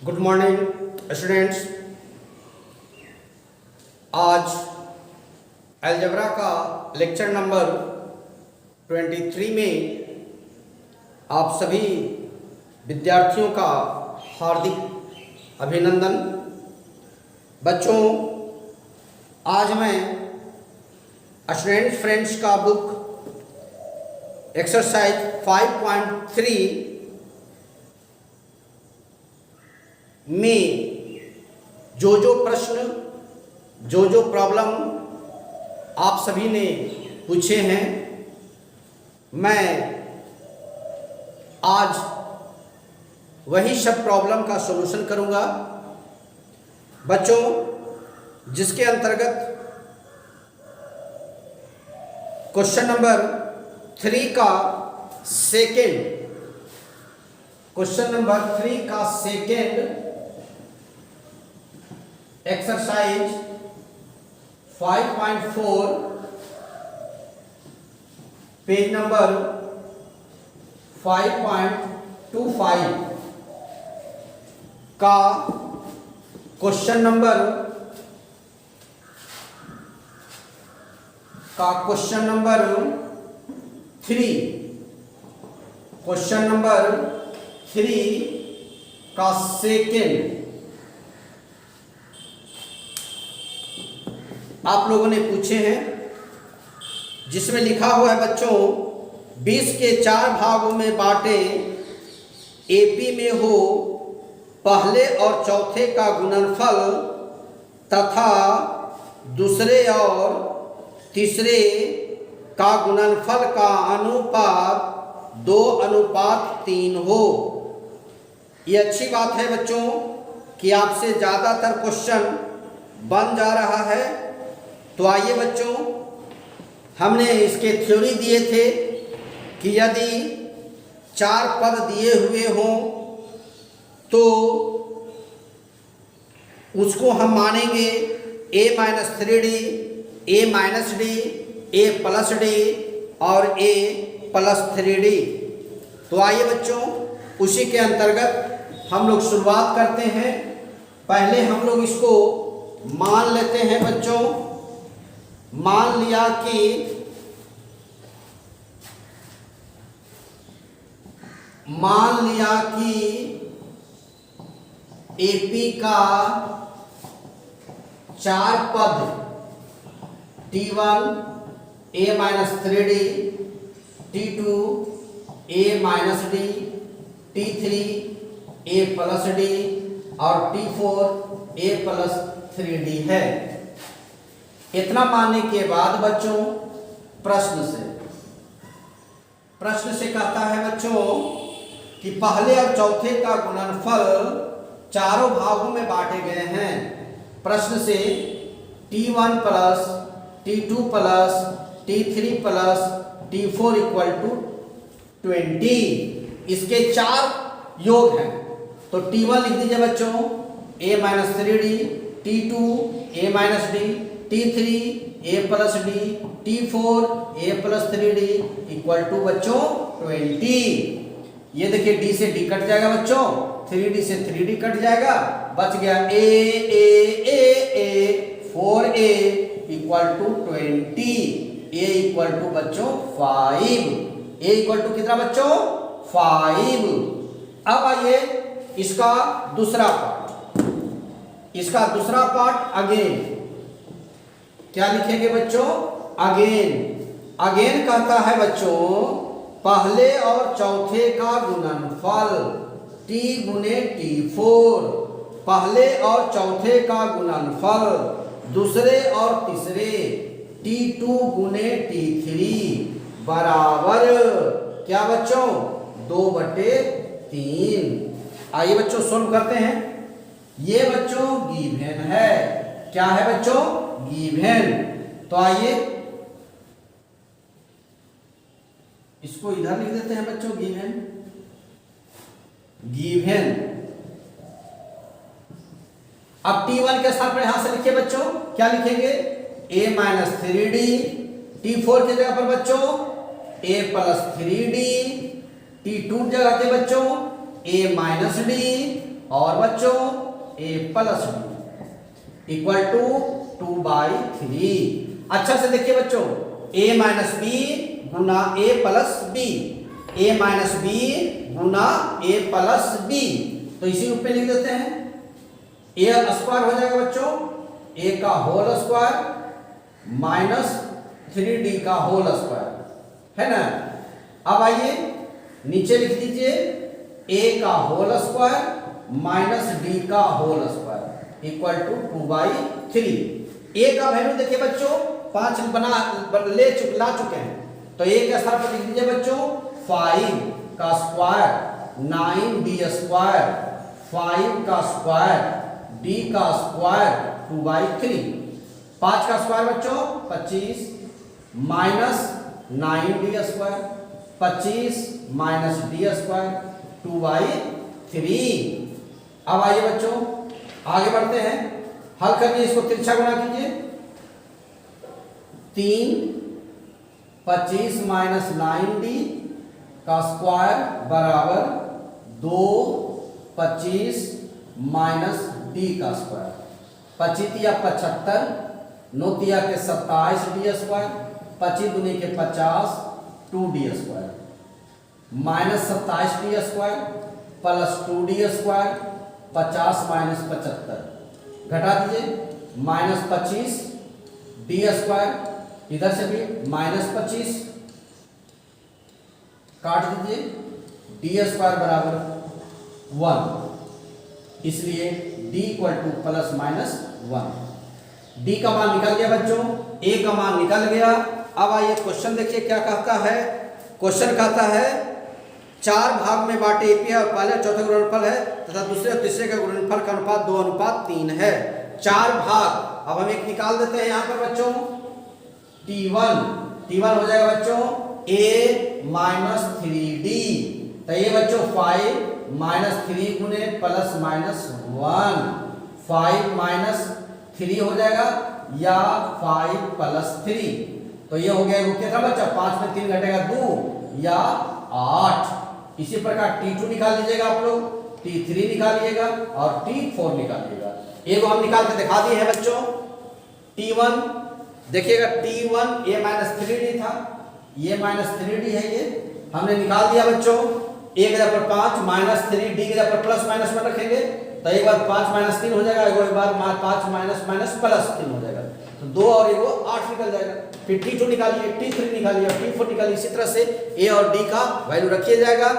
Good morning students. आज algebra का lecture number 23 में आप सभी विद्यार्थियों का हार्दिक अभिनंदन। बच्चों, आज मैं स्टूडेंट फ्रेंड्स का बुक एक्सरसाइज 5.3 में जो प्रश्न जो प्रॉब्लम आप सभी ने पूछे हैं, मैं आज वही सब प्रॉब्लम का सॉल्यूशन करूंगा। बच्चों, जिसके अंतर्गत क्वेश्चन नंबर 3 का सेकेंड एक्सरसाइज 5.4 पेज नंबर 5.25 का क्वेश्चन नंबर 3 का सेकेंड आप लोगों ने पूछे हैं, जिसमें लिखा हुआ है बच्चों 20 के 4 भागों में बांटे एपी में हो पहले और चौथे का गुणनफल तथा दूसरे और तीसरे का गुणनफल का अनुपात 2:3 हो। ये अच्छी बात है बच्चों कि आपसे ज़्यादातर क्वेश्चन बन जा रहा है। तो आइए बच्चों, हमने इसके थ्योरी दिए थे कि यदि 4 पद दिए हुए हों तो उसको हम मानेंगे a-3d, a-d, a+d और a+3d। तो आइए बच्चों, उसी के अंतर्गत हम लोग शुरुआत करते हैं। पहले हम लोग इसको मान लेते हैं बच्चों। मान लिया कि एपी का 4 पद T1 a-3d, T2 a-d, T3 a+d और T4 a+3d है। इतना मानने के बाद बच्चों प्रश्न से कहता है बच्चों कि पहले और चौथे का गुणनफल चारों भागों में बांटे गए हैं। प्रश्न से T1 plus T2 plus T3 plus T4 = 20। इसके 4 योग हैं। तो T1 लिख दीजिए बच्चों a-3d, T2 a-d, T3 a+d, T4 a+3d = बच्चों 20। ये देखिए d से d कट जाएगा बच्चों, 3d से 3d कट जाएगा, बच गया a 4a = 20। a = बच्चों 5। a = कितना बच्चों? 5। अब आइए इसका दूसरा पार्ट अगेन। क्या लिखेंगे बच्चों? अगेन कहता है बच्चों पहले और चौथे का गुणनफल T × T4, पहले और चौथे का गुणनफल दूसरे और तीसरे T2 × T3 बराबर क्या बच्चों? 2/3। आइए बच्चों सोल्व करते हैं। ये बच्चों गिवन है। क्या है बच्चों? गिवन। तो आइए इसको इधर लिख देते हैं बच्चों, गिवन। अब T1 के साथ में यहां से लिखिए बच्चों, क्या लिखेंगे? a-3d, T4 की जगह पर बच्चों a+3d, T2 जगह के बच्चों a-d और बच्चों a plus B equal to 2/3। अच्छा से देखिए बच्चों, a माइनस बी गुना a plus B, a minus B गुना a प्लस बी, तो इसी रूप में लिख देते हैं। a स्क्वायर हो जाएगा बच्चों a का होल स्क्वायर माइनस 3d का होल स्क्वायर, है ना। अब आइए नीचे लिख दीजिए a का होल स्क्वायर माइनस d का whole square equal to 2/3। a का वैल्यू देखिए बच्चों 5 ला चुके हैं, तो a के स्थान पर लिख दीजिए बच्चों 5 का स्क्वायर 9d स्क्वायर, 5 का स्क्वायर d का स्क्वायर 2/3। 5 का स्क्वायर बच्चों 25 minus 9d square, 25 minus d square 2/3। अब आइए बच्चों आगे बढ़ते हैं, हल करिए, इसको तिरछा गुणा कीजिए। 3 25 माइनस 9d का स्क्वायर बराबर 2 25 माइनस d का स्क्वायर, 25 या 75, 9 तिया के 27d स्क्वायर, 25 दूनी के 50 2d square minus 27d square plus 2d square 50 minus 75 घटा दीजिए माइनस 25 d स्क्वायर, इधर से भी माइनस 25 काट दीजिए, d स्क्वायर बराबर 1, इसलिए d equal two plus minus 1। d का मान निकल गया बच्चों, a का मान निकल गया। अब आइए क्वेश्चन देखिए क्या कहता है। क्वेश्चन कहता है 4 भाग में बांटे एपी और पहले और चौथे का गुणनफल है तथा दूसरे और तीसरे का गुणनफल का अनुपात 2:3 है। 4 भाग, अब हम एक निकाल देते हैं यहाँ पर बच्चों T1 हो जाएगा बच्चों a माइनस 3d, तो ये बच्चों 5 माइनस 3 गुने प्लस माइनस 1, 5 माइनस 3 हो जाएगा या 5 प्लस 3, तो ये हो गया क्या था बच्चा 5 में 3 घटेगा 2 या 8। इसी प्रकार T2 निकाल लीजिएगा आप लोग, T3 निकालिएगा और T4 निकालिएगा। एक हम निकाल के दिखा दिए हैं बच्चों। T1 देखिएगा, T1 a माइनस 3d था, ये माइनस 3d है, ये हमने निकाल दिया बच्चों। a के जगह पर 5 माइनस 3 d के जगह पर प्लस माइनस 1 रखेंगे तो एक बार 5 माइनस 3 हो जाएगा, एक बार 5 माइनस माइनस प्लस 3 हो जाएगा, तो 2 और 1 8 निकल जाएगा। फिर T2 निकालिए, T3 निकालिए, T4 निकालिए, इसी तरह से a और d का वैल्यू रखिए जाएगा।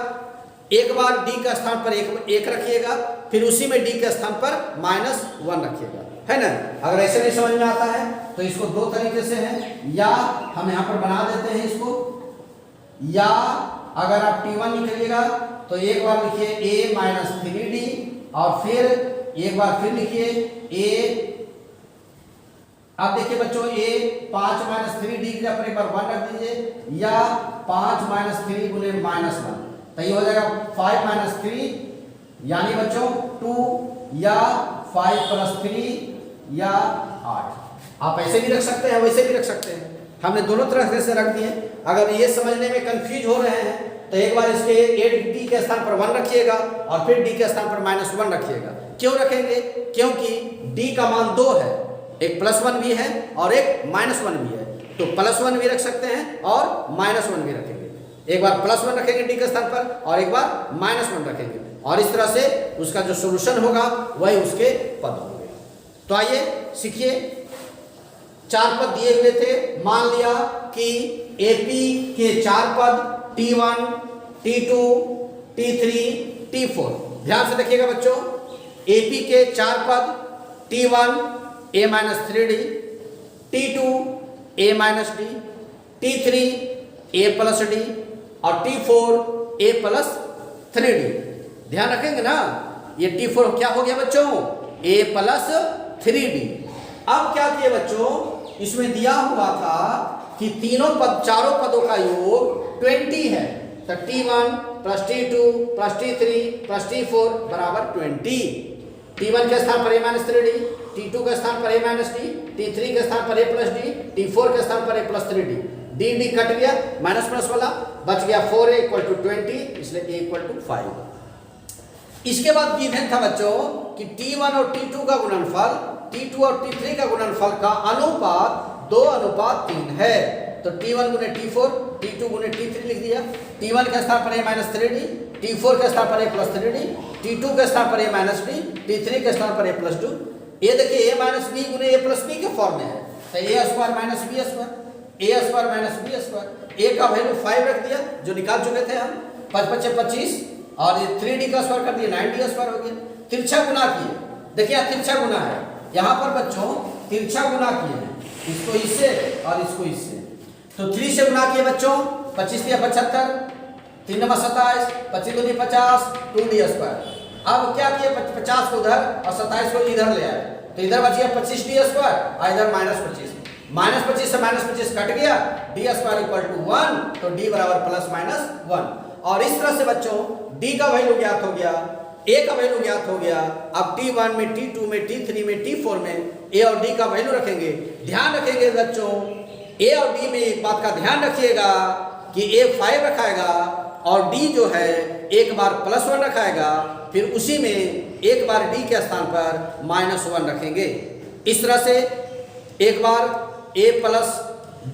एक बार d का स्थान पर 1 रखिएगा, फिर उसी में d के स्थान पर -1 रखिएगा, है ना। अगर ऐसे नहीं समझ में आता है तो इसको 2 तरीके से है, या हम यहाँ पर बना देते हैं इसको, या अगर आप T1 निकालिएगा तो एक बार लिखिए a माइनस 3d और फिर एक बार फिर लिखिए a। अब देखिए बच्चों a 5 माइनस 3d की जगह पर एक बार 1 रख दीजिए, या 5 माइनस 3 गुने -1, तो ये हो जाएगा 5 माइनस 3 यानी बच्चों 2 या 5 प्लस 3 या 8। आप ऐसे भी रख सकते हैं, वैसे भी रख सकते हैं, हमने दोनों तरह से रख दिए। अगर ये समझने में कंफ्यूज हो रहे हैं तो एक बार इसके d के स्थान पर 1 रखिएगा और फिर d के स्थान पर -1 रखिएगा। क्यों रखेंगे? क्योंकि d का मान 2 है, एक +1 भी है और एक -1 भी है, तो +1 भी रख सकते हैं और -1 भी रखेंगे। एक बार +1 रखेंगे d के स्थान पर और एक बार -1 रखेंगे, और इस तरह से उसका जो सॉल्यूशन होगा वही उसके पद होंगे। तो आइए सीखिए, 4 पद दिए हुए थे, मान लिया कि AP के 4 पद T1, T2, T3, T4। ध्यान से देखिएगा बच्चों, AP के 4 पद T1 a minus 3d, T2 a minus d, T3 a plus d और T4 a प्लस 3d। ध्यान रखेंगे ना, ये T4 क्या हो गया बच्चों a प्लस 3d। अब क्या किए बच्चों, इसमें दिया हुआ था कि चारों पदों का योग 20 है, तो T1 plus T2 plus T3 plus T4 बराबर 20। T1 के स्थान पर a माइनस 3d, T2 के स्थान पर a माइनस d, T3 के स्थान पर a प्लस d, T4 के स्थान पर a plus 3d। d cut गया, माइनस प्लस वाला बच गया 4a इक्वल टू 20, इसलिए a इक्वल टू 5। इसके बाद गिवन था बच्चों कि T1 और T2 का गुणनफल, T2 और T3 का गुणनफल का अनुपात 2:3 है। तो T1 गुने T4, T2 गुने T3 लिख दिया। T1 के स्थान पर a माइनस 3d, T4 के स्थान पर a प्लस 3d, T2 के स्थान पर a माइनस d, T3 के स्थान पर a प्लस 2। ये देखिए a माइनस b गुने a प्लस b के फॉर्म में है, तो a square minus b square, a square minus b square. a का वैल्यू 5 रख दिया जो निकाल चुके थे हम, 5 × 5 = 25 और ये 3d का स्क्वायर कर दिया, 9d स्क्वायर हो गया। तिरछा गुना किए, देखिए यहाँ तिरछा गुना है, यहाँ पर बच्चों तिरछा गुना किए हैं, इसको इससे और इसको इससे। तो 3 से गुना किए बच्चों, 25 × 75, 3 × 27, 25 × 50, 2d स्क्वायर। अब क्या किए, 50 को उधर और 27 को इधर ले आए, तो इधर बच गया 25d स्क्वायर और इधर -25, -25 से -25 कट गया, d स्क्वायर = 1, तो d बराबर ±1। और इस तरह से बच्चों d का वैल्यू ज्ञात हो गया, a का वैल्यू ज्ञात हो गया। अब T1 में, T2 में, T3 में, T4 में a और d का वैल्यू रखेंगे। ध्यान रखेंगे बच्चों, a और d में एक बात का ध्यान रखिएगा कि a 5 रखाएगा और d जो है एक बार +1 रखाएगा, फिर उसी में एक बार d के स्थान पर -1 रखेंगे। इस तरह से एक बार a प्लस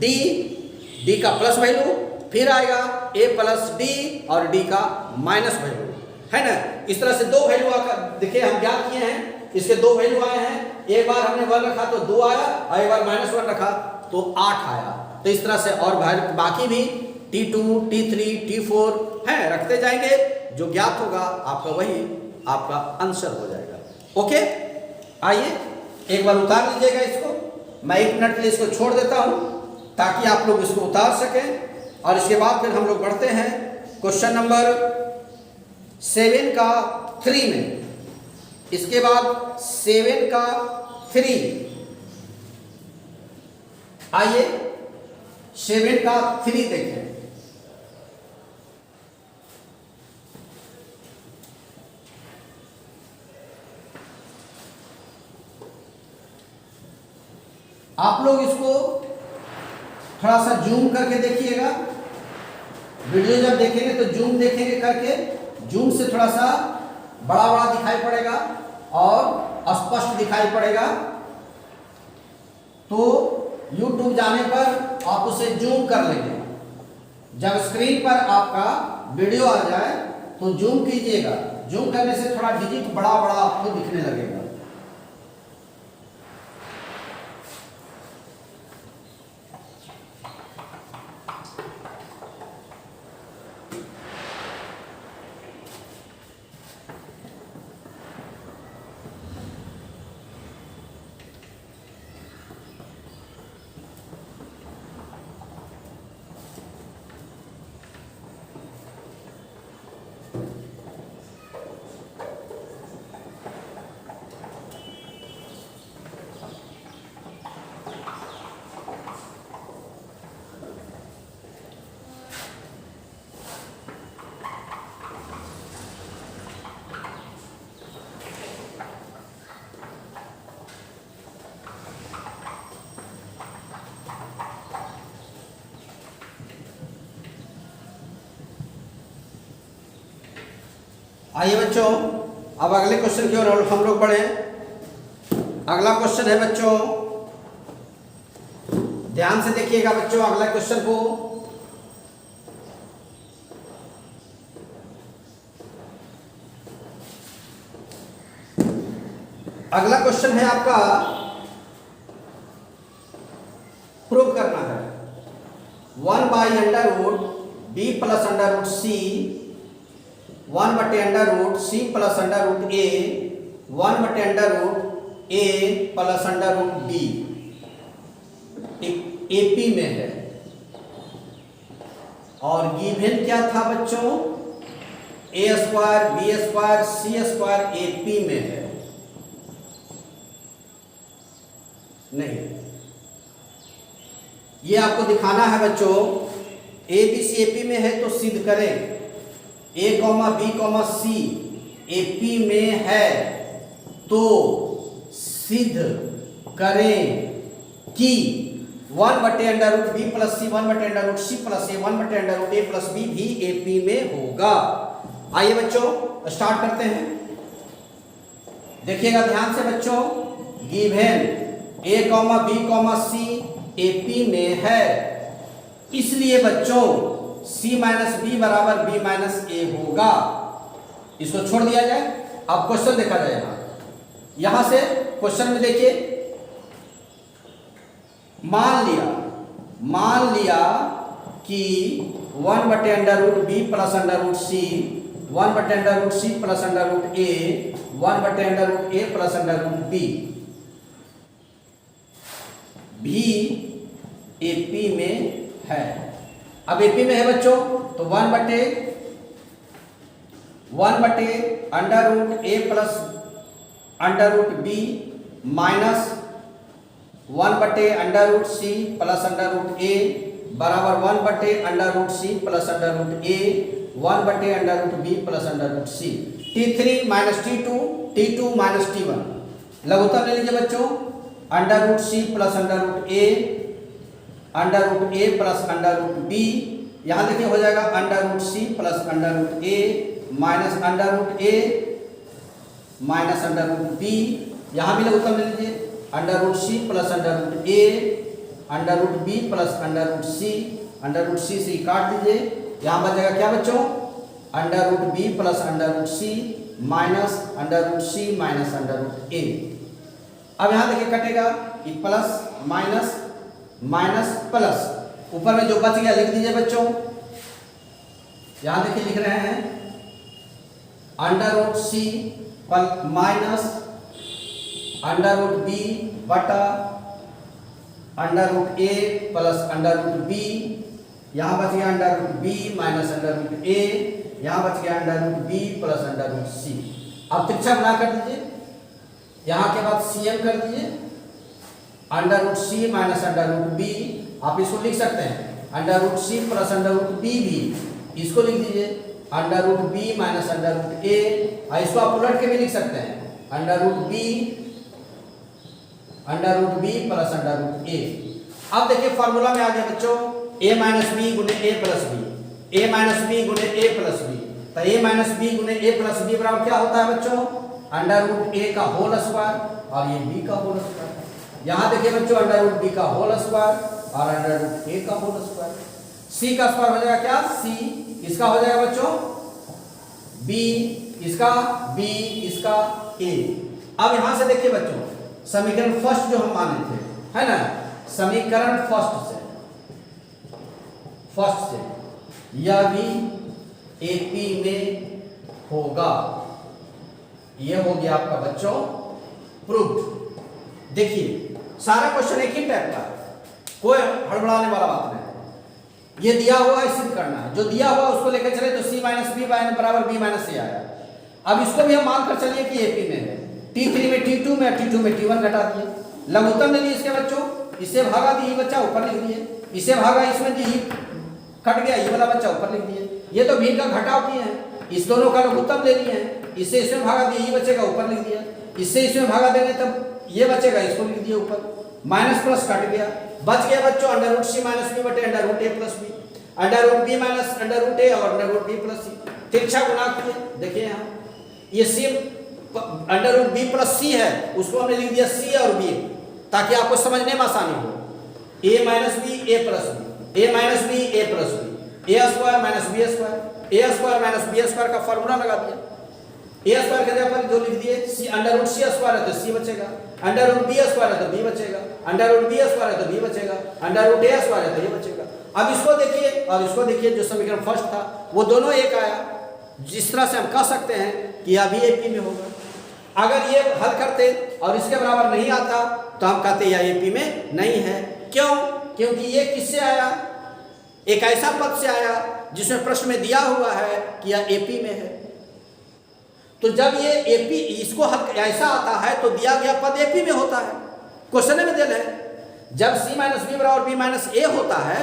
d का प्लस वैल्यू, फिर आएगा a प्लस d और d का माइनस वैल्यू, है ना। इस तरह से दो वैल्यू देखिए हम ज्ञात किए हैं, इसके दो वैल्यू आए हैं। एक बार हमने 1 रखा तो 2 आया और एक बार -1 रखा तो 8 आया। तो इस तरह से और बाकी भी T2, T3, T4 हैं, रखते जाएंगे, जो ज्ञात होगा आपका वही आपका आंसर हो जाएगा। ओके, आइए एक बार उतार लीजिएगा इसको, मैं 1 मिनट के लिए इसको छोड़ देता हूं ताकि आप लोग इसको उतार सकें, और इसके बाद फिर हम लोग बढ़ते हैं क्वेश्चन नंबर 7 का 3 में। इसके बाद 7 का 3, आइए 7 का 3 देखें। आप लोग इसको थोड़ा सा जूम करके देखिएगा, वीडियो जब देखेंगे तो जूम देखेंगे करके, जूम से थोड़ा सा बड़ा बड़ा दिखाई पड़ेगा और स्पष्ट दिखाई पड़ेगा। तो YouTube जाने पर आप उसे जूम कर लेंगे, जब स्क्रीन पर आपका वीडियो आ जाए तो जूम कीजिएगा। जूम करने से थोड़ा डिजिट बड़ा बड़ा आपको दिखने लगेगा। आइए बच्चों, अब अगले क्वेश्चन की ओर हम लोग बढ़े। अगला क्वेश्चन है बच्चों, ध्यान से देखिएगा बच्चों अगला क्वेश्चन को। अगला क्वेश्चन है आपका, प्रूव करना है 1/√b + √c 1/√c + √a 1/√a + √b एक एपी में है। और गिवन क्या था बच्चों, a² b² c² एपी में है। नहीं, ये आपको दिखाना है बच्चों, ए बी सी एपी में है तो सिद्ध करें। a, b, c एपी में है तो सिद्ध करें कि 1/√b + c 1/√c + a 1/√a + b भी एपी में होगा। आइए बच्चों स्टार्ट करते हैं। देखिएगा ध्यान से बच्चों, given a, b, c AP में है, इसलिए बच्चों c माइनस बी बराबर b माइनस ए होगा। इसको छोड़ दिया जाए। अब क्वेश्चन देखा जाएगा। यहां से क्वेश्चन में देखिए, मान लिया कि 1/√b plus √c 1/√c plus √a 1/√a plus √b भी AP में है। अब AP में है बच्चों तो 1/√a plus √b minus 1/√c plus √a बराबर 1/√c plus √a 1/√b plus √c। T3 minus T2 minus T1 लघुत्तम ले लीजिए बच्चों। √c plus √a plus √b, यहाँ देखिए हो जाएगा √c plus √a minus √a minus √b, यहाँ भी लघुत्तम ले लीजिए। √c plus √a √b plus √c से काट दीजिए, यहाँ बच जाएगा क्या बच्चों, √b plus √c minus √c minus √a। अब यहाँ देखिए कटेगा कि प्लस माइनस माइनस प्लस, ऊपर में जो बच गया लिख दीजिए बच्चों। यहाँ देखिए लिख रहे हैं √c माइनस √b बटा √a प्लस √b, यहाँ बच गया √b माइनस √a, यहाँ बच गया √b प्लस √c। अब तिरछा बना कर दीजिए, यहाँ के बाद CM कर दीजिए। √c माइनस √b आप इसको लिख सकते हैं, √c प्लस √b भी इसको लिख दीजिए, √b माइनस √a, इसको आप उलट के भी लिख सकते हैं, √b प्लस √a। अब देखिए फॉर्मूला में आ गया बच्चों, a माइनस बी गुने a plus B, a minus B गुने a प्लस बी, तो a माइनस बी गुने a प्लस बी बराबर क्या होता है बच्चों, √a का होल स्क्वायर और ये b का होल स्क्वायर। यहाँ देखिए बच्चों √b का होल स्क्वायर और √a का होल स्क्वायर। c का स्क्वायर हो जाएगा क्या, c, इसका हो जाएगा बच्चों b, इसका b, इसका a। अब यहाँ से देखिए बच्चों, समीकरण फर्स्ट जो हम माने थे, है ना, समीकरण फर्स्ट से यह भी AP में होगा। यह हो गया आपका बच्चों प्रूफ। देखिए सारा क्वेश्चन एक ही टाइप का, कोई हड़बड़ाने वाला बात नहीं। ये दिया हुआ है सिद्ध करना है, जो दिया हुआ उसको लेकर चले तो c माइनस बी बराबर b माइनस ए आया। अब इसको भी हम मान कर चलिए कि AP में है। T3 में T2 में T2 में T1 घटा दिए, लघुत्तम ले लिए इसके बच्चों, इसे भागा दिए बच्चा ऊपर लिख दिए, इसे भागा इसमें दी कट गया, ये वाला बच्चा ऊपर लिख दिए। ये तो भीड़ का घटाव किए हैं, इस दोनों का लघुत्तम ले लिए हैं, इससे इसमें भागा दिए, ये बचेगा ऊपर लिख दिया, इससे इसमें भागा देंगे तब ये बचेगा, इसको लिख दिया ऊपर, माइनस प्लस कट गया, बच गया बच्चों √c माइनस बी बटे √a plus B, √b minus √a और √b प्लस c। तिरछा गुणा किए, देखिए यहाँ ये c √b प्लस c है, उसको हमने लिख दिया c और b ताकि आपको समझने में आसानी हो। a minus B A plus B, a minus B A plus B, a square minus B square, a square minus B square का फॉर्मूला लगा दिया। a स्क्वायर के जगह पर जो लिख दिए c, √c स्क्वायर है तो c बचेगा, √b स्क्वायर है तो b बचेगा, √b स्क्वायर है तो b बचेगा, √a स्क्वायर है तो ये बचेगा। अब इसको देखिए जो समीकरण फर्स्ट था वो दोनों एक आया, जिस तरह से हम कह सकते हैं कि यह भी AP में होगा। अगर ये हल करते और इसके बराबर नहीं आता तो हम कहते यह AP में नहीं है। क्यों? क्योंकि ये किससे आया, एक ऐसा पद से आया जिसमें प्रश्न में दिया हुआ है कि यह AP में है। तो जब ये AP इसको हल ऐसा आता है तो दिया गया पद AP में होता है, क्वेश्चन में दिया है। जब c माइनस बी बराबर b माइनस ए होता है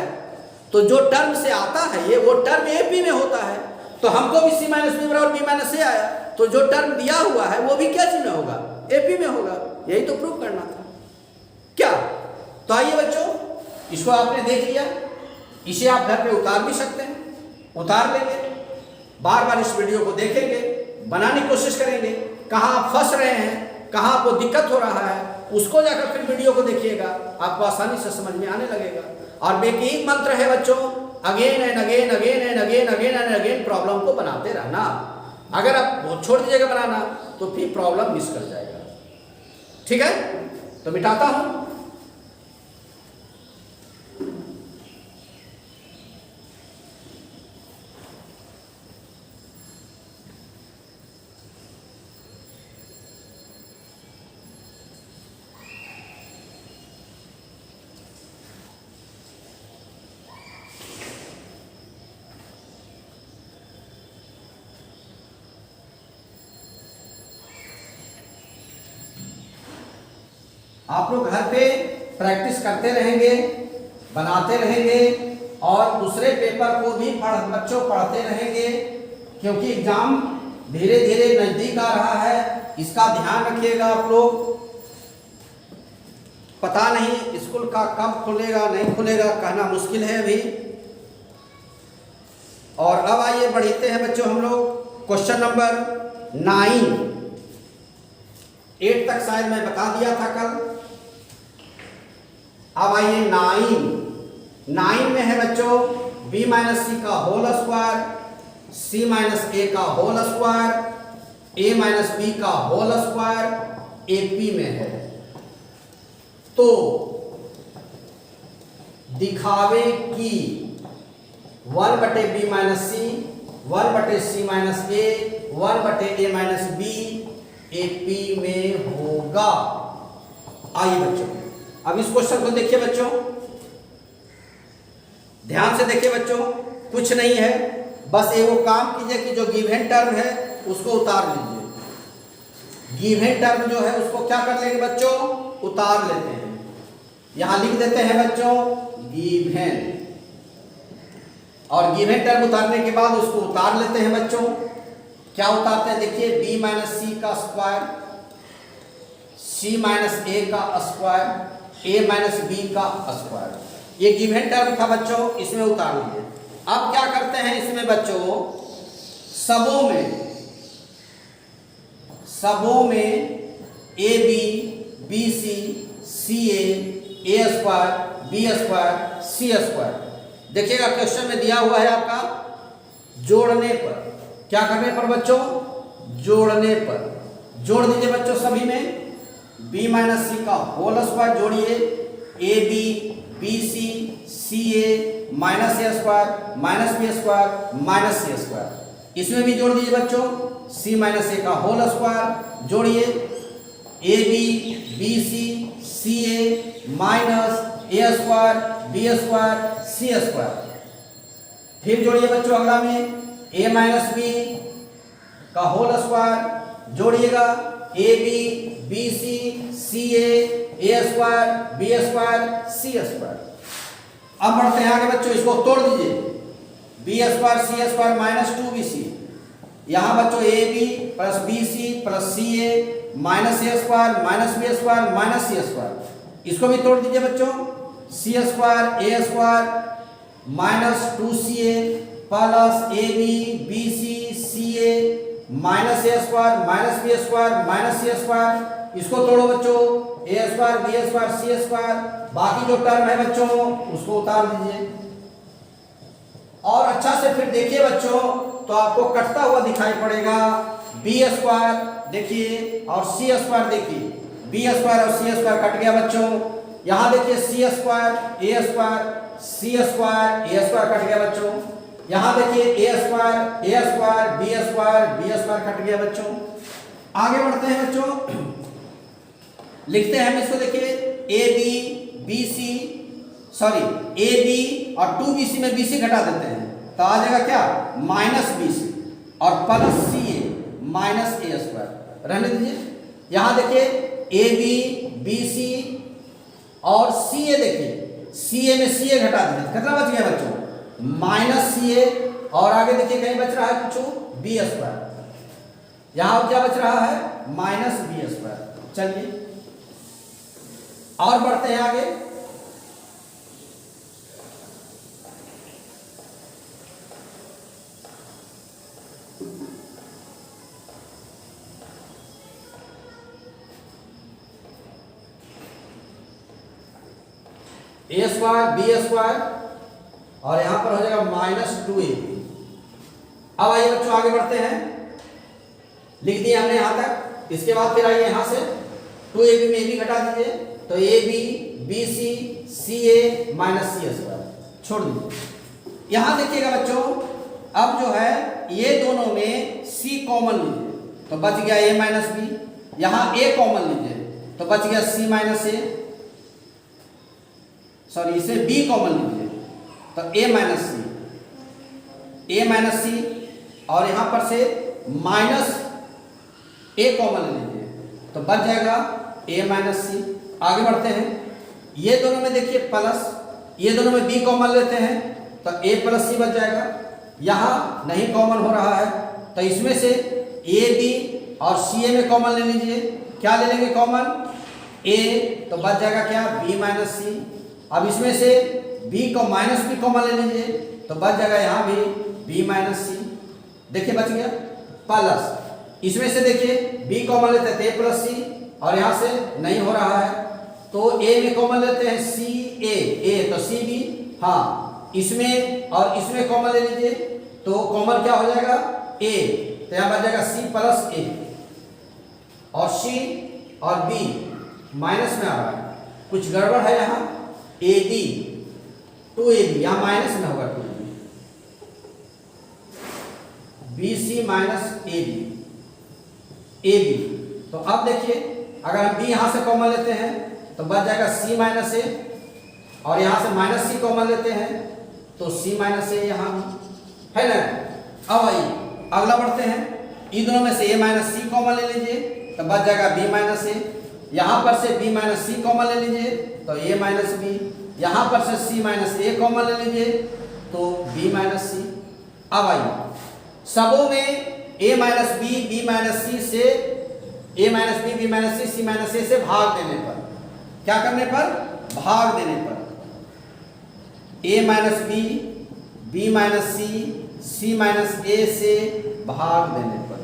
तो जो टर्म से आता है ये वो टर्म AP में होता है। तो हमको भी c माइनस बी बराबर b माइनस ए आया, तो जो टर्म दिया हुआ है वो भी क्या चीज में होगा, AP में होगा। यही तो प्रूव करना था क्या। तो आइए बच्चों, इसको आपने देख लिया, इसे आप घर पे उतार भी सकते हैं, उतार लेंगे। बार बार इस वीडियो को देखेंगे, बनाने की कोशिश करेंगे, कहाँ आप फंस रहे हैं, कहाँ आपको दिक्कत हो रहा है, उसको जाकर फिर वीडियो को देखिएगा, आपको आसानी से समझ में आने लगेगा। और एक मंत्र है बच्चों, again and again again and again again and again problem को बनाते रहना। अगर आप छोड़ दीजिएगा बनाना तो फिर प्रॉब्लम मिस कर जाएगा। ठीक है, तो मिटाता हूं। आप लोग घर पे प्रैक्टिस करते रहेंगे, बनाते रहेंगे और दूसरे पेपर को भी बच्चों पढ़ते रहेंगे, क्योंकि एग्जाम धीरे धीरे नजदीक आ रहा है। इसका ध्यान रखिएगा आप लोग। पता नहीं स्कूल का कब खुलेगा नहीं खुलेगा, कहना मुश्किल है अभी। और अब आइए बढ़ते हैं बच्चों हम लोग क्वेश्चन नंबर 9। 8 तक शायद मैं बता दिया था कल। अब आइए 9 में है बच्चों b माइनस सी का whole square, c minus A का whole square, a minus B का होल स्क्वायर AP में है। तो दिखावे कि 1/b minus C, 1/c minus A, 1/a minus B AP में होगा। आइए बच्चों अब इस क्वेश्चन को देखिए बच्चों, ध्यान से देखिए बच्चों। कुछ नहीं है, बस ये वो काम कीजिए कि जो गिवन टर्म है उसको उतार लीजिए। गिवन टर्म जो है उसको क्या कर लेंगे बच्चों, उतार लेते हैं। यहां लिख देते हैं बच्चों गिवन, और गिवन टर्म उतारने के बाद उसको उतार लेते हैं बच्चों। क्या उतारते हैं देखिए, b माइनस सी का स्क्वायर, c माइनस ए का स्क्वायर, a माइनस बी का स्क्वायर। ये गिवन टर्म था बच्चों, इसमें उतार लीजिए। अब क्या करते हैं इसमें बच्चों, सबों में a B, B C, C A square, B square, C square. देखिएगा क्वेश्चन में दिया हुआ है आपका जोड़ने पर। क्या करने पर बच्चों, जोड़ने पर। जोड़ दीजिए बच्चों सभी में। b माइनस सी का होल स्क्वायर जोड़िए, A B, B C, C A minus A square, minus B square, minus C square. इसमें भी जोड़ दीजिए बच्चों, c माइनस ए का होल स्क्वायर जोड़िए, A B, B C, C A minus A square, B square, C square. फिर जोड़िए बच्चों अगला में a माइनस बी का होल स्क्वायर जोड़िएगा, A B, B C, C A square, B square, C square. अब बढ़ते हैं आगे बच्चों, इसको तोड़ दीजिए, बी स्क्वायर सी स्क्वायर माइनस 2bc। यहां बच्चों A B plus B C plus C A minus A square minus B square minus C square. इसको भी तोड़ दीजिए बच्चों, C square A square minus 2ca plus A B, B C, C A minus A square minus B square minus C square. इसको तोड़ो बच्चों, A square, B square, C square. बाकी जो टर्म है बच्चों उसको उतार दीजिए। और अच्छा से फिर देखिए बच्चों, तो आपको कटता हुआ दिखाई पड़ेगा। बी स्क्वायर देखिए और सी स्क्वायर देखिए, बी स्क्वायर और सी स्क्वायर कट गया बच्चों। यहां देखिए C square, A square, C square, A square cut गया बच्चों। यहां देखिए A square, B square, B square cut गया बच्चों। आगे बढ़ते हैं बच्चों, लिखते हैं हम इसको देखिए, a B, B c, sorry a b और 2bc में bc घटा देते हैं तो आ जाएगा क्या, माइनस bc और प्लस सी ए माइनस ए स्क्वायर। रहने दीजिए। यहां देखिए ए बी, बी सी और सी ए, देखिए सी ए में सी ए घटा दीजिए, कितना बच गया बच्चों, माइनस सी ए। और आगे देखिए कहीं बच रहा है कुछ बी स्क्वायर, यहां क्या बच रहा है, माइनस बी स्क्वायर। चलिए और बढ़ते हैं आगे। ए स्क्वायर बी स्क्वायर और यहाँ पर हो जाएगा -2ab। अब आइए बच्चों आगे बढ़ते हैं, लिख दिया हमने यहाँ तक। इसके बाद फिर आइए यहाँ से 2ab में भी घटा दीजिए, तो ab bc ca -c square छोड़ दीजिए। यहाँ देखिएगा बच्चों, अब जो है ये दोनों में c कॉमन लीजिए तो बच गया a माइनस बी, यहाँ a कॉमन लीजिए तो बच गया c माइनस ए, सॉरी इसे b कॉमन लीजिए तो a माइनस सी, और यहाँ पर से माइनस a कॉमन लीजिए तो बच जाएगा a माइनस सी। आगे बढ़ते हैं, ये दोनों में देखिए प्लस, ये दोनों में b कॉमन लेते हैं तो a प्लस सी बच जाएगा। यहाँ नहीं कॉमन हो रहा है तो इसमें से a b और सी ए में कॉमन ले लीजिए। क्या ले लेंगे कॉमन? a, तो बच जाएगा क्या? b माइनस सी। अब इसमें से b को माइनस b कॉमन ले लीजिए तो बच जाएगा यहाँ भी b माइनस सी। देखिए बच गया प्लस, इसमें से देखिए b कॉमन लेते हैं तो a प्लस सी, और यहाँ से नहीं हो रहा है तो a में कॉमन लेते हैं सी ए तो सी बी। हाँ, इसमें और इसमें कॉमन ले लीजिए तो कॉमन क्या हो जाएगा? a, तो यहाँ बच जाएगा c प्लस a, और c और b माइनस में आ रहा है, कुछ गड़बड़ है यहाँ। ad 2ab यहाँ माइनस में होगा 2ab, bc माइनस ab। तो अब देखिए अगर हम b यहाँ से कॉमन लेते हैं तो बच जाएगा c माइनस ए, और यहाँ से माइनस सी कॉमन लेते हैं तो c माइनस ए यहाँ है ना। अब आइए अगला बढ़ते हैं, इन दोनों में से a माइनस सी कॉमन ले लीजिए तो बच जाएगा b माइनस ए, यहाँ पर से b माइनस सी कॉमन ले लीजिए तो a माइनस बी, यहाँ पर से c माइनस ए कॉमन ले लीजिए तो b माइनस सी। अब आइए सबों में a minus B B minus C से a minus B B minus C C minus A से भाग देने पर, क्या करने पर? भाग देने पर a minus B B minus C C minus A से भाग देने पर,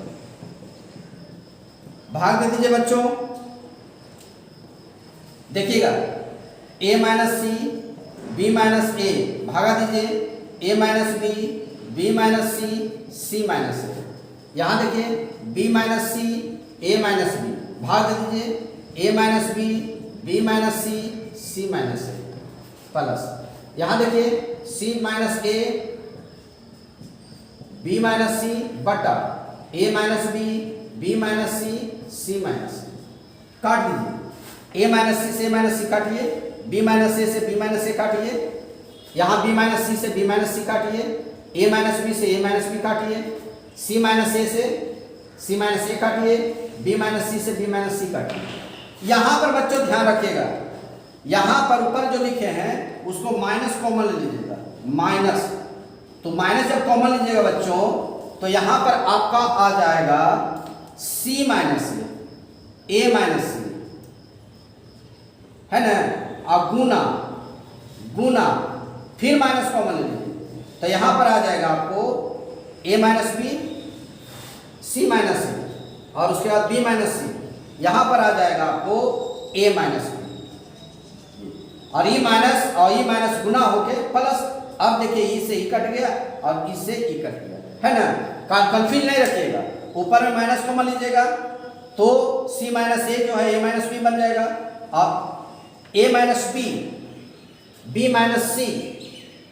भाग दे दीजिए बच्चों। देखिएगा a minus C B minus A भागा दीजिए, a minus B B minus C C minus A. यहाँ देखिए b minus C a minus B भाग दे दीजिए, a minus B B minus C C minus A plus, यहाँ देखिए c minus ए B minus C बटा a minus B B minus C C minus C. काट दीजिए, a माइनस सी से a minus C काटिए, b माइनस ए से b minus A काटिए, यहाँ b minus C से b माइनस सी काटिए, a minus B से a माइनस बी काटिए, c माइनस ए से c माइनस ए काटिए, b माइनस सी से b माइनस सी काटिए। यहाँ पर बच्चों ध्यान रखिएगा, यहाँ पर ऊपर जो लिखे हैं उसको माइनस कॉमन ले लीजिएगा, माइनस। तो माइनस जब कॉमन लीजिएगा बच्चों तो यहाँ पर आपका आ जाएगा c माइनस ए माइनस सी, है ना। अब गुना फिर माइनस कॉमन ले लीजिए तो यहाँ पर आ जाएगा आपको a minus B C minus C, और उसके बाद b माइनस सी, यहाँ पर आ जाएगा आपको a माइनस बी, और e माइनस गुना होके प्लस। अब देखिए ई से ई कट गया और इससे ई कट गया, है ना। कंफ्यूज नहीं रखिएगा, ऊपर में माइनस कॉमन लीजिएगा तो c माइनस ए जो है a माइनस बी बन जाएगा, और a minus B b minus C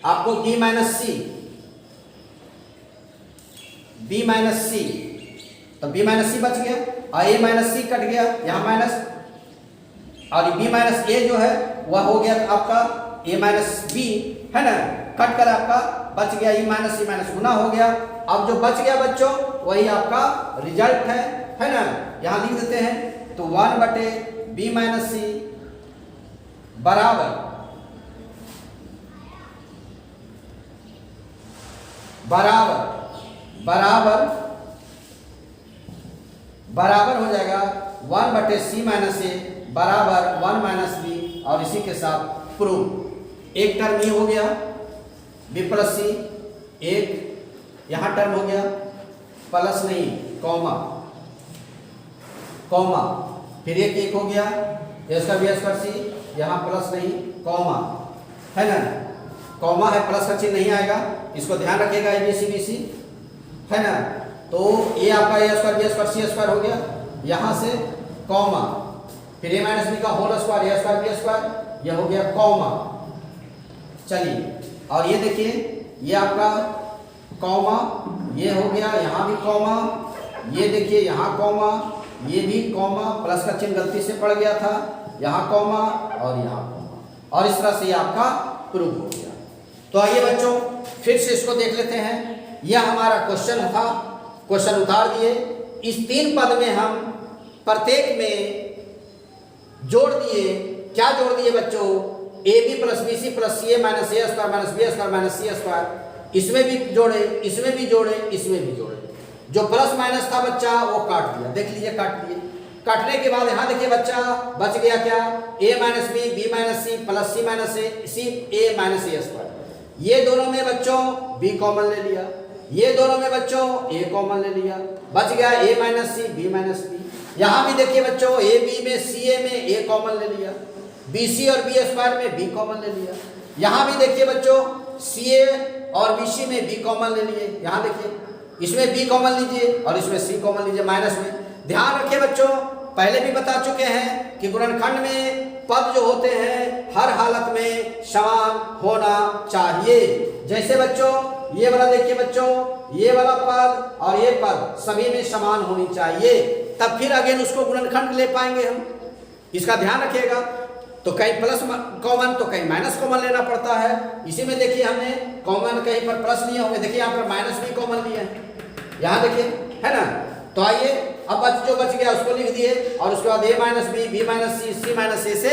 आपको b minus C b minus C, तो b माइनस सी बच गया और a माइनस सी कट गया यहाँ माइनस, और b माइनस ए जो है वह हो गया आपका a माइनस बी, है ना। कट कर आपका बच गया e माइनस गुना हो गया। अब जो बच गया बच्चों वही आपका रिजल्ट है ना। यहाँ लिख देते हैं तो 1/b माइनस सी बराबर हो जाएगा 1/c माइनस ए बराबर 1 माइनस बी, और इसी के साथ प्रूफ। एक टर्म ये हो गया b प्लस सी, एक यहाँ टर्म हो गया प्लस नहीं कॉमा, फिर एक हो गया इसका b स्क्वायर सी, यहाँ प्लस नहीं कॉमा, है ना, कॉमा है, प्लस का चिन्ह नहीं आएगा, इसको ध्यान रखिएगा, ABC है ना। तो ये आपका ए स्क्वायर बी स्क्वायर सी स्क्वायर हो गया, यहाँ से कॉमा, फिर ए माइनस बी का whole square A square B square, यह हो गया कॉमा। चलिए, और ये देखिए, ये आपका कॉमा, ये हो गया, यहाँ भी कॉमा, ये देखिए यहाँ कॉमा, ये भी कॉमा, प्लस का चिन्ह गलती से पड़ गया था, यहाँ कॉमा और यहाँ कॉमा, और इस तरह से ये आपका प्रूफ हो गया। तो आइए बच्चों फिर से इसको देख लेते हैं। यह हमारा क्वेश्चन था, क्वेश्चन उतार दिए, इस 3 पद में हम प्रत्येक में जोड़ दिए, क्या जोड़ दिए बच्चों, A B plus B C plus C A minus A square minus B square minus C square, इसमें भी जोड़े, इसमें भी जोड़े, इसमें भी जोड़े। जो प्लस माइनस था बच्चा वो काट दिया, देख लीजिए काट दिए। काटने के बाद यहाँ देखिए बच्चा बच गया क्या, A minus B minus C plus C minus A C A minus A square. ये दोनों में बच्चों बी कॉमन ले लिया, ये दोनों में बच्चों ए कॉमन ले लिया, बच गया A minus C B minus B. यहाँ भी देखिए बच्चों ए बी में सी ए में ए कॉमन ले लिया, बी सी और बी स्क्वायर में बी कॉमन ले लिया। यहाँ भी देखिए बच्चों सी ए और बी सी में बी कॉमन ले लिए, यहाँ देखिए इसमें बी कॉमन लीजिए और इसमें सी कॉमन लीजिए माइनस में। ध्यान रखिए बच्चों, पहले भी बता चुके हैं कि गुणनखंड में पद जो होते हैं हर हालत में समान होना चाहिए। जैसे बच्चों ये वाला देखिए बच्चों, ये वाला पद और ये पद सभी में समान होनी चाहिए, तब फिर अगेन उसको गुणनखंड ले पाएंगे हम, इसका ध्यान रखिएगा। तो कहीं प्लस कॉमन तो कहीं माइनस कॉमन लेना पड़ता है। इसी में देखिए हमने कॉमन कहीं पर प्लस लिए होंगे, देखिए यहाँ पर माइनस भी कॉमन लिए हैं, यहाँ देखिए है ना। तो आइए अब जो बच गया उसको लिख दिए और उसके बाद ए minus B minus c minus A से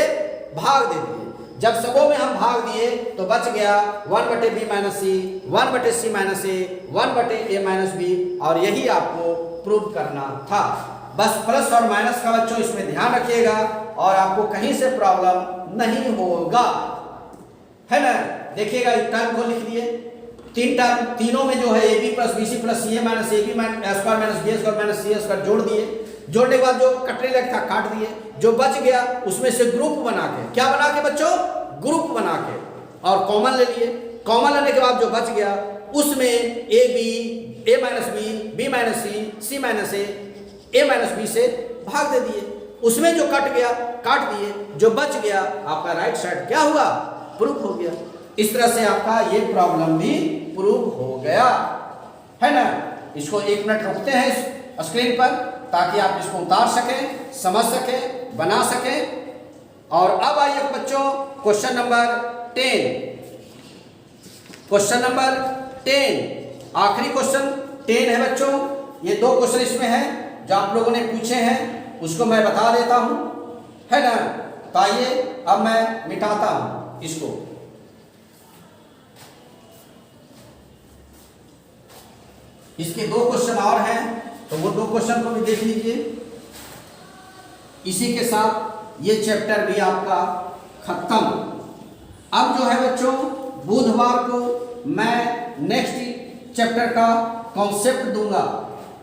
भाग दे दिए। जब सबों में हम भाग दिए तो बच गया 1/b minus C 1/c minus A 1/a minus B, और यही आपको प्रूव करना था। बस प्लस और माइनस का बच्चों इसमें ध्यान रखिएगा और आपको कहीं से प्रॉब्लम नहीं होगा, है ना। देखिएगा इस टर्म को लिख दिए, 3 टर्म, तीनों में जो है a B plus B C plus C A minus A b square minus B square minus C square जोड़ दिए। जोड़ने के बाद जो कटने लगा था काट दिए, जो बच गया उसमें से ग्रुप बना के, क्या बना के बच्चों, ग्रुप बना के, और कॉमन ले लिए। कॉमन लेने के बाद जो बच गया उसमें a b a minus B minus c minus a minus B से भाग दे दिए। उसमें जो कट गया काट दिए, जो बच गया आपका राइट साइड क्या हुआ, प्रूफ हो गया। इस तरह से आपका ये प्रॉब्लम भी प्रूव हो गया, है ना। इसको 1 मिनट रुकते हैं इस स्क्रीन पर ताकि आप इसको उतार सकें, समझ सकें, बना सकें। और अब आइए बच्चों क्वेश्चन नंबर 10, क्वेश्चन नंबर 10 आखिरी क्वेश्चन 10 है बच्चों। ये 2 क्वेश्चन इसमें है जो आप लोगों ने पूछे हैं, उसको मैं बता देता हूं, है ना। तो आइए अब मैं मिटाता हूं इसको। इसके 2 क्वेश्चन और हैं, तो वो 2 क्वेश्चन को भी देख लीजिए। इसी के साथ ये चैप्टर भी आपका खत्म। अब जो है बच्चों बुधवार को मैं नेक्स्ट चैप्टर का कॉन्सेप्ट दूंगा,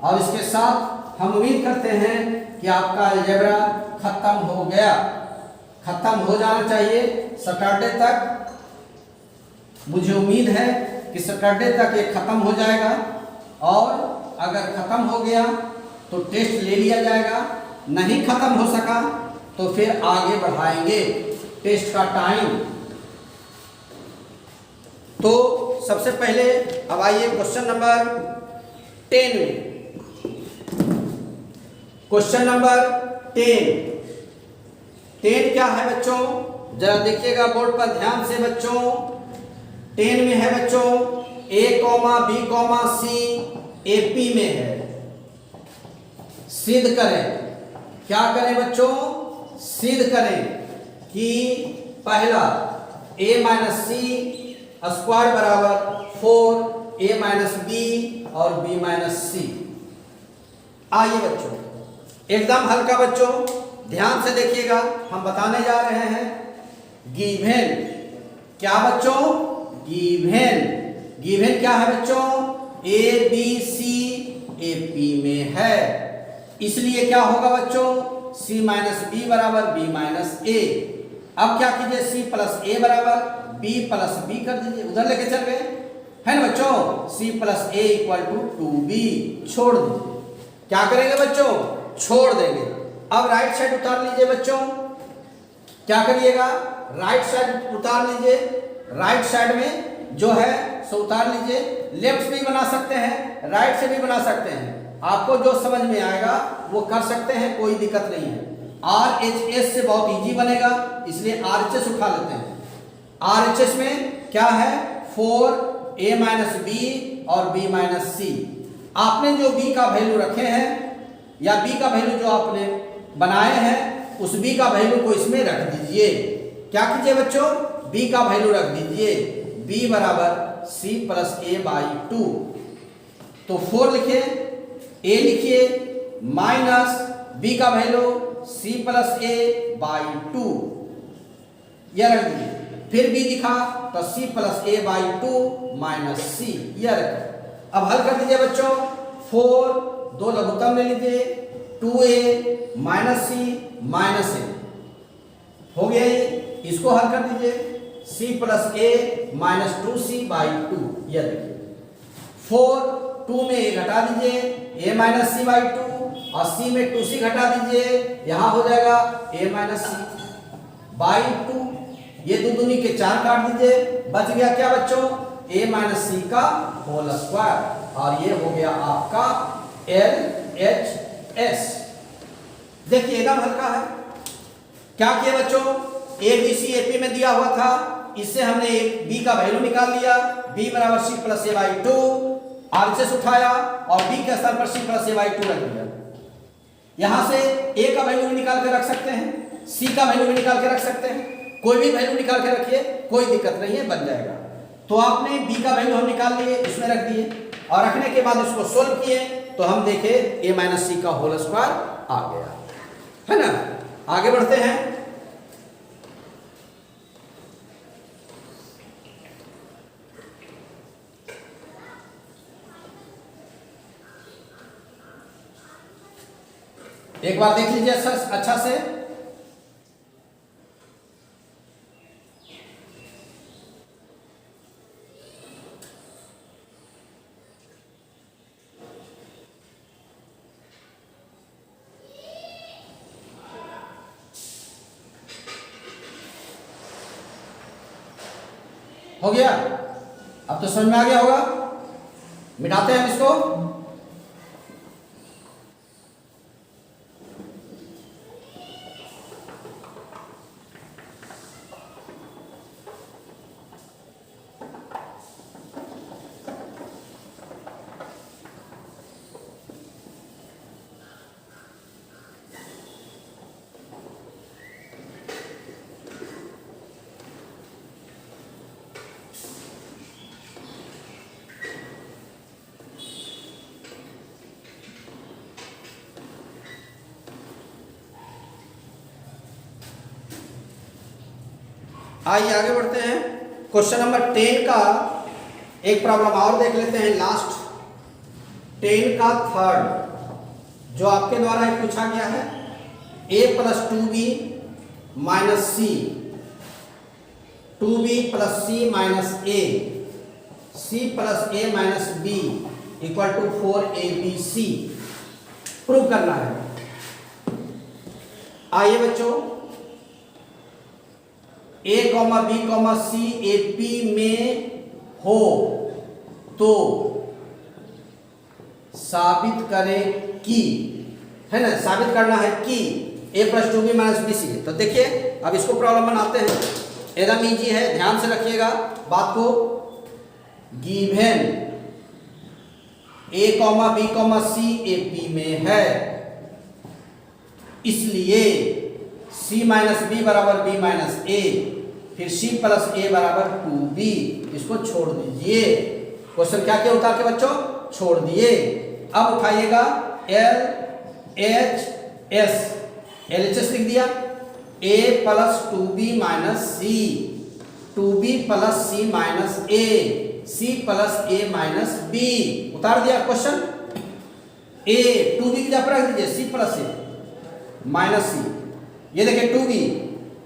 और इसके साथ हम उम्मीद करते हैं कि आपका अलजेब्रा खत्म हो गया, खत्म हो जाना चाहिए सैटरडे तक। मुझे उम्मीद है कि सैटरडे तक ये खत्म हो जाएगा, और अगर खत्म हो गया तो टेस्ट ले लिया जाएगा, नहीं खत्म हो सका तो फिर आगे बढ़ाएंगे टेस्ट का टाइम। तो सबसे पहले अब आइए क्वेश्चन नंबर 10 में। क्वेश्चन नंबर 10 क्या है बच्चों, जरा देखिएगा बोर्ड पर ध्यान से बच्चों। 10 में है बच्चों a, b, c AP में है। सिद्ध करें, क्या करें बच्चों, सिद्ध करें कि पहला a माइनस सी स्क्वायर बराबर 4a माइनस बी और b माइनस सी। आइए बच्चों एकदम हल्का बच्चों ध्यान से देखिएगा, हम बताने जा रहे हैं गिवन। क्या बच्चों, गिवन क्या है बच्चों, A B C A P में है, इसलिए क्या होगा बच्चों, c माइनस बी बराबर b माइनस ए। अब क्या कीजिए, c प्लस ए बराबर बी प्लस बी कर दीजिए, उधर लेके चल गए, है ना बच्चों। C plus a equal to 2b, छोड़ दीजिए। क्या करेंगे बच्चों, छोड़ देंगे। अब राइट साइड उतार लीजिए बच्चों, क्या करिएगा, राइट साइड उतार लीजिए, राइट साइड में जो है सो उतार लीजिए। लेफ्ट से भी बना सकते हैं, राइट से भी बना सकते हैं, आपको जो समझ में आएगा वो कर सकते हैं, कोई दिक्कत नहीं है। RHS से बहुत इजी बनेगा, इसलिए RHS उठा लेते हैं। RHS में क्या है, 4a माइनस बी और b माइनस सी। आपने जो b का वैल्यू रखे हैं या b का वैल्यू जो आपने बनाए हैं, उस b का वैल्यू को इसमें रख दीजिए। क्या कीजिए बच्चों, b का वैल्यू रख दीजिए, b बराबर c प्लस ए बाई 2। तो 4 लिखिए, a लिखिए, माइनस b का value c plus A by 2, यह रख दीजिए। फिर b दिखा तो c plus A by 2 minus C, यह रख। अब हल कर दीजिए बच्चों, 4 दो लघुत्तम ले लीजिए, 2a माइनस सी माइनस ए हो गया ये, इसको हल कर दीजिए, c plus a minus 2c by 2, यह देखिए। 4 2 में a घटा दीजिए, a माइनस सी बाई 2, और c में 2c घटा दीजिए, यहां हो जाएगा a माइनस सी बाई 2। ये दो दूनी के 4 काट दीजिए, बच गया क्या बच्चों, a माइनस सी का होल स्क्वायर, और ये हो गया आपका LHS। देखिए एकदम हल्का है। क्या किया बच्चों, ABC AP में दिया हुआ था, इससे हमने एक b का वैल्यू निकाल लिया, b बराबर c plus A by 2, RHS उठाया और b के स्थान पर c प्लस ए बाई 2 रख दिया। यहां से a का वैल्यू भी निकाल के रख सकते हैं, c का वैल्यू भी निकाल के रख सकते हैं, कोई भी वैल्यू निकाल के रखिए, कोई दिक्कत नहीं है, बन जाएगा। तो आपने b का वैल्यू हम निकाल लिए, इसमें रख दिए, और रखने के बाद इसको सोल्व किए तो हम देखे a माइनस सी का होल स्क्वायर आ गया, है ना। आगे बढ़ते हैं। एक बार देख लीजिए अच्छा से। हो गया, अब तो समझ में आ गया होगा। मिटाते हैं इसको। आइए आगे बढ़ते हैं। क्वेश्चन नंबर 10 का एक प्रॉब्लम और देख लेते हैं, लास्ट 10 का थर्ड, जो आपके द्वारा पूछा गया है। a plus 2b minus c, 2b plus C minus a, c plus a minus b equal to 4abc prove करना है। आइए बच्चों, a comma b comma c A P में हो तो साबित करें कि, है ना, साबित करना है कि a plus 2b minus B c. तो देखिए अब इसको प्रॉब्लम बनाते हैं, एकदम इजी है, ध्यान से रखिएगा बात को। Given a comma b comma c A P में है, इसलिए c माइनस बी बराबर b माइनस ए, फिर c प्लस ए बराबर 2b, इसको छोड़ दीजिए। क्वेश्चन क्या क्या उतार के बच्चों, छोड़ दिए। अब उठाइएगा LHS, LHS लिख दिया, a plus 2b minus c, 2b plus C minus a, c plus a minus b, उतार दिया क्वेश्चन। a 2b की जगह पर रख दीजिए c प्लस ए माइनस सी, ये देखिए 2b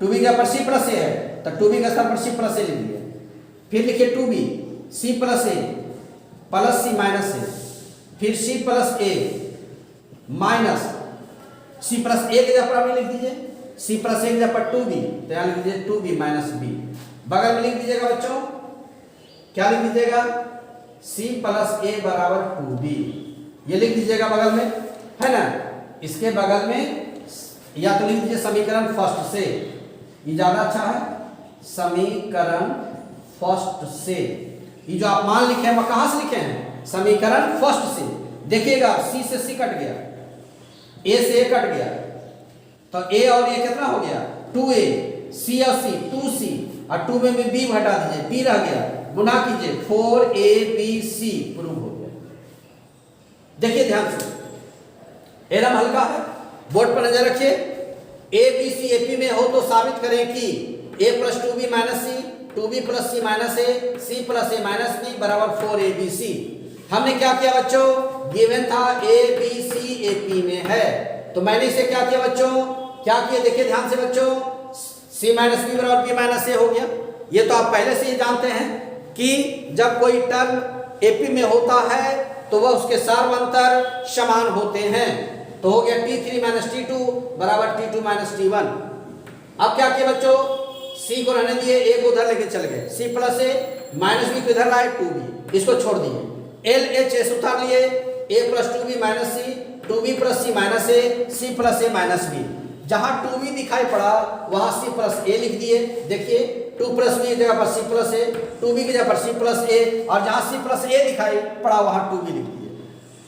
की जगह पर c प्लस ए है, तो 2b का स्थान पर c प्लस ए लिख दिया। फिर लिखिए 2b c plus A plus C minus a, फिर c plus a minus c plus ए के जगह पर आप लिख दीजिए c प्लस ए के जगह पर 2b, तो यहाँ लिख दीजिए 2b माइनस b। बगल में लिख दीजिएगा बच्चों, क्या लिख दीजिएगा, c प्लस ए बराबर 2b, ये लिख दीजिएगा बगल में, है ना। इसके बगल में या तो लिख दीजिए समीकरण फर्स्ट से, ये ज्यादा अच्छा है, समीकरण फर्स्ट से। ये जो आप मान लिखे हैं वह कहां से लिखे हैं, समीकरण फर्स्ट से। देखिएगा c से c कट गया, a से a कट गया, तो a और a कितना हो गया 2a, c और c 2c, और 2 में b हटा दीजिए, b रह गया, गुना कीजिए 4abc, प्रूव हो गया। देखिए ध्यान से, एकदम हल्का है, बोर्ड पर नजर रखिए। ए बी सी एपी में हो तो साबित करें कि a plus 2b minus c, 2b plus C minus a, c plus a minus b बराबर 4abc। हमने क्या किया बच्चों, गिवन था a b c ap में है, तो मैंने इसे क्या किया बच्चों, क्या किया देखिए ध्यान से बच्चों, c माइनस बी बराबर b माइनस ए हो गया। ये तो आप पहले से ही जानते हैं कि जब कोई टर्म ap में होता है तो वह उसके सार्वंतर समान होते हैं, तो हो गया t3 माइनस t2 बराबर t2 माइनस t1। अब क्या किया बच्चों, c को रहने दिए, a को उधर लेके चल गए, c plus a minus B को इधर लाए 2b, इसको छोड़ दिए, LHS उतार लिए, a plus 2b minus c, 2b plus C minus a, c plus a minus b. जहां 2b दिखाई पड़ा वहां c प्लस ए लिख दिए। देखिए 2 प्लस बी की जगह पर c प्लस ए, 2b की जगह पर c प्लस ए, और जहां c प्लस ए दिखाई पड़ा वहां 2b लिख दिए।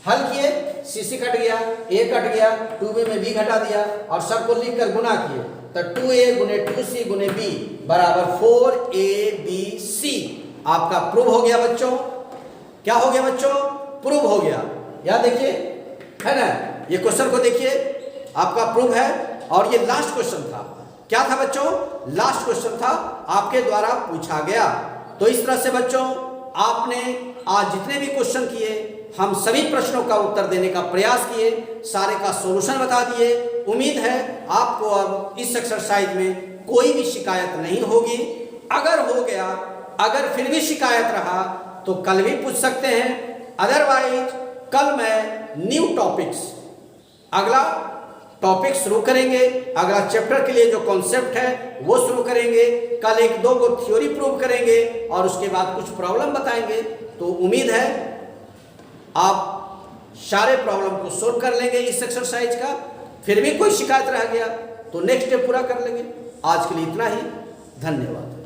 हल किए, c कट गया, a कट गया, 2b में b घटा दिया और सबको लिखकर गुना किए, तो 2a गुने 2c गुने b बराबर 4abc। आपका प्रूव हो गया बच्चों। क्या हो गया बच्चों, प्रूव हो गया। यह देखिए, है ना, ये क्वेश्चन को देखिए, आपका प्रूव है। और ये लास्ट क्वेश्चन था, क्या था बच्चों, लास्ट क्वेश्चन था, आपके द्वारा पूछा गया। तो इस तरह से बच्चों आपने आज जितने भी क्वेश्चन किए, हम सभी प्रश्नों का उत्तर देने का प्रयास किए, सारे का सॉल्यूशन बता दिए। उम्मीद है आपको अब इस एक्सरसाइज में कोई भी शिकायत नहीं होगी। अगर हो गया, अगर फिर भी शिकायत रहा तो कल भी पूछ सकते हैं, अदरवाइज कल मैं न्यू टॉपिक्स, अगला टॉपिक शुरू करेंगे, अगला चैप्टर के लिए जो कॉन्सेप्ट है वो शुरू करेंगे। कल 1-2 को थ्योरी प्रूव करेंगे और उसके बाद कुछ प्रॉब्लम बताएंगे। तो उम्मीद है आप सारे प्रॉब्लम को सोल्व कर लेंगे इस एक्सरसाइज का। फिर भी कोई शिकायत रह गया तो नेक्स्ट डे पूरा कर लेंगे। आज के लिए इतना ही, धन्यवाद।